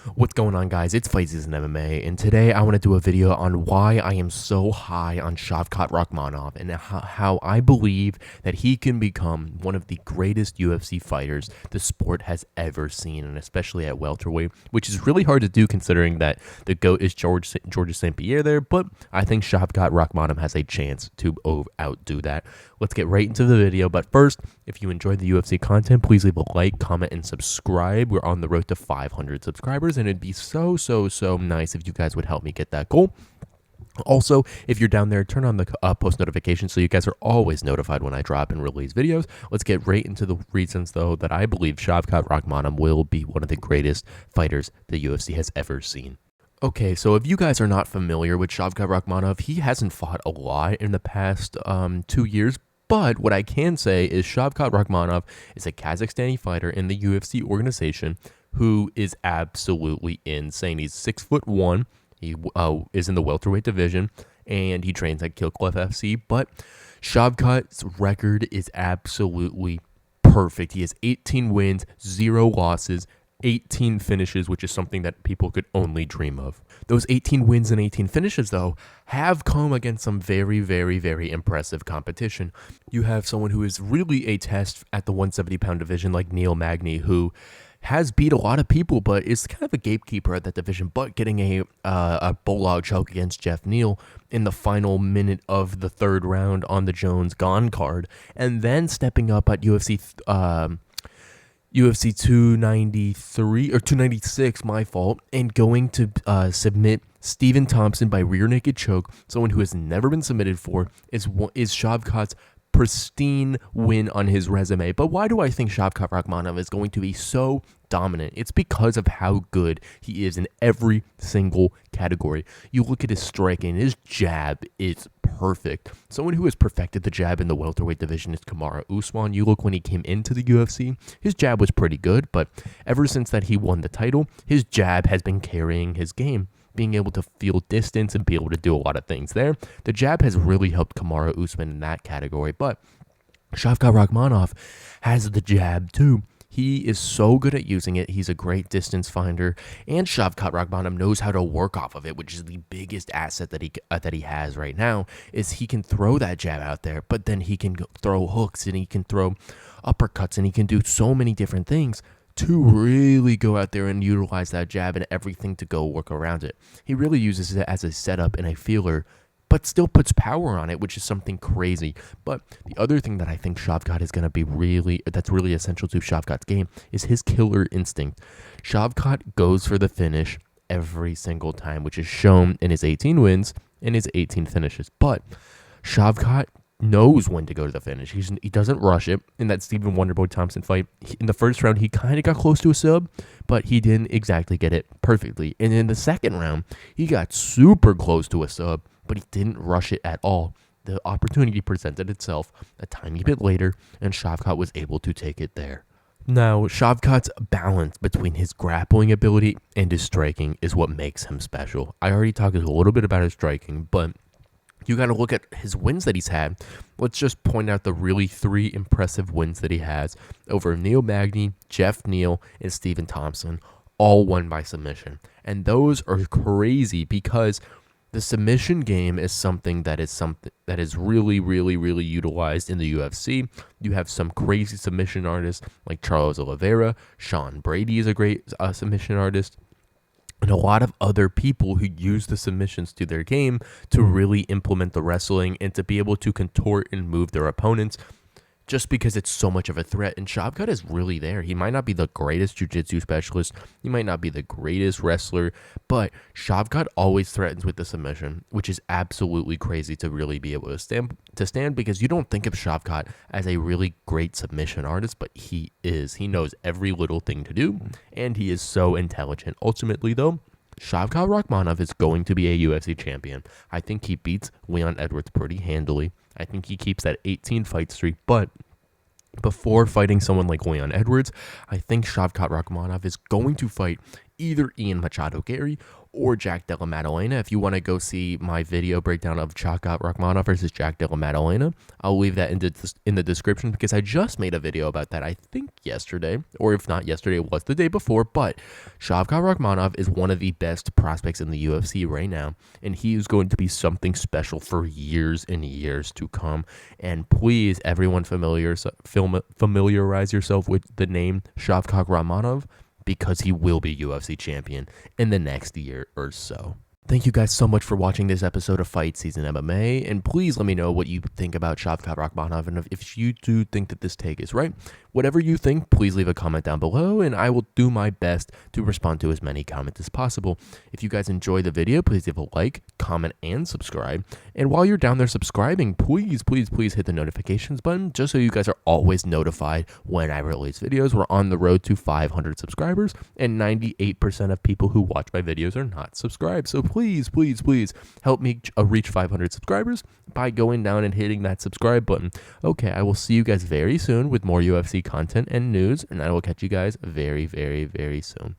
What's going on, guys? It's Fight Season MMA, and today I want to do a video on why I am so high on Shavkat Rakhmonov and how I believe that he can become one of the greatest UFC fighters the sport has ever seen, and especially at welterweight, which is really hard to do considering that the GOAT is Georges St. Pierre there, but I think Shavkat Rakhmonov has a chance to outdo that. Let's get right into the video, but first, if you enjoyed the UFC content, please leave a like, comment, and subscribe. We're on the road to 500 subscribers, and it'd be so nice if you guys would help me get that goal. Also, if you're down there, turn on the post notifications so you guys are always notified when I drop and release videos. Let's get right into the reasons, though, that I believe Shavkat Rakhmonov will be one of the greatest fighters the UFC has ever seen. Okay, so if you guys are not familiar with Shavkat Rakhmonov, he hasn't fought a lot in the past 2 years. But what I can say is Shavkat Rakhmonov is a Kazakhstani fighter in the UFC organization who is absolutely insane. He's 6'1". He is in the welterweight division, and he trains at Killcliff FC. But Shavkat's record is absolutely perfect. He has 18 wins, 0 losses, 18 finishes, which is something that people could only dream of. Those 18 wins and 18 finishes, though, have come against some very impressive competition. You have someone who is really a test at the 170-pound division like Neil Magny, who has beat a lot of people, but is kind of a gatekeeper at that division, but getting a bulldog choke against Jeff Neal in the final minute of the third round on the Jones Gone card, and then stepping up at UFC 293 or 296, my fault, and going to submit Stephen Thompson by rear naked choke, someone who has never been submitted for, is Shavkat's pristine win on his resume. But why do I think Shavkat Rakhmonov is going to be so dominant? It's because of how good he is in every single category. You look at his striking, his jab is perfect. Someone who has perfected the jab in the welterweight division is Kamaru Usman. You look when he came into the UFC, his jab was pretty good, but ever since that he won the title, his jab has been carrying his game, being able to feel distance and be able to do a lot of things there. The jab has really helped Kamaru Usman in that category, but Shavkat Rakhmonov has the jab too. He is so good at using it. He's a great distance finder, and Shavkat Rakhmonov knows how to work off of it, which is the biggest asset that he has right now. Is he can throw that jab out there, but then he can throw hooks and he can throw uppercuts and he can do so many different things to really go out there and utilize that jab and everything to go work around it. He really uses it as a setup and a feeler, but still puts power on it, which is something crazy. But the other thing that I think Shavkat is going to be that's really essential to Shavkat's game is his killer instinct. Shavkat goes for the finish every single time, which is shown in his 18 wins and his 18 finishes. But Shavkat knows when to go to the finish. He doesn't rush it. In that Stephen Wonderboy Thompson fight, in the first round, he kind of got close to a sub, but he didn't exactly get it perfectly. And in the second round, he got super close to a sub, but he didn't rush it at all. The opportunity presented itself a tiny bit later, and Shavkat was able to take it there. Now, Shavkat's balance between his grappling ability and his striking is what makes him special. I already talked a little bit about his striking, but you got to look at his wins that he's had. Let's just point out the really 3 impressive wins that he has over Neil Magny, Jeff Neal, and Stephen Thompson, all won by submission. And those are crazy because the submission game is something that is really utilized in the UFC. You have some crazy submission artists like Charles Oliveira. Sean Brady is a great submission artist. And a lot of other people who use the submissions to their game to really implement the wrestling and to be able to contort and move their opponents just because it's so much of a threat. And Shavkat is really there. He might not be the greatest jiu-jitsu specialist. He might not be the greatest wrestler, but Shavkat always threatens with the submission, which is absolutely crazy to really be able to stand because you don't think of Shavkat as a really great submission artist, but he is. He knows every little thing to do, and he is so intelligent. Ultimately, though, Shavkat Rakhmonov is going to be a UFC champion. I think he beats Leon Edwards pretty handily. I think he keeps that 18-fight streak, but before fighting someone like Leon Edwards, I think Shavkat Rakhmonov is going to fight either Ian Machado Gary or Jack Della Maddalena. If you want to go see my video breakdown of Shavkat Rakhmonov versus Jack Della Maddalena, I'll leave that in the description because I just made a video about that, I think yesterday, or if not yesterday, it was the day before. But Shavkat Rakhmonov is one of the best prospects in the UFC right now, and he is going to be something special for years and years to come. And please, everyone, familiarize yourself with the name Shavkat Rakhmonov, because he will be UFC champion in the next year or so. Thank you guys so much for watching this episode of Fight Season MMA, and please let me know what you think about Shavkat Rakhmonov, and if you do think that this take is right. Whatever you think, please leave a comment down below, and I will do my best to respond to as many comments as possible. If you guys enjoyed the video, please give a like, comment, and subscribe. And while you're down there subscribing, please hit the notifications button just so you guys are always notified when I release videos. We're on the road to 500 subscribers, and 98% of people who watch my videos are not subscribed. So please help me reach 500 subscribers by going down and hitting that subscribe button. Okay, I will see you guys very soon with more UFC content and news, and I will catch you guys very soon.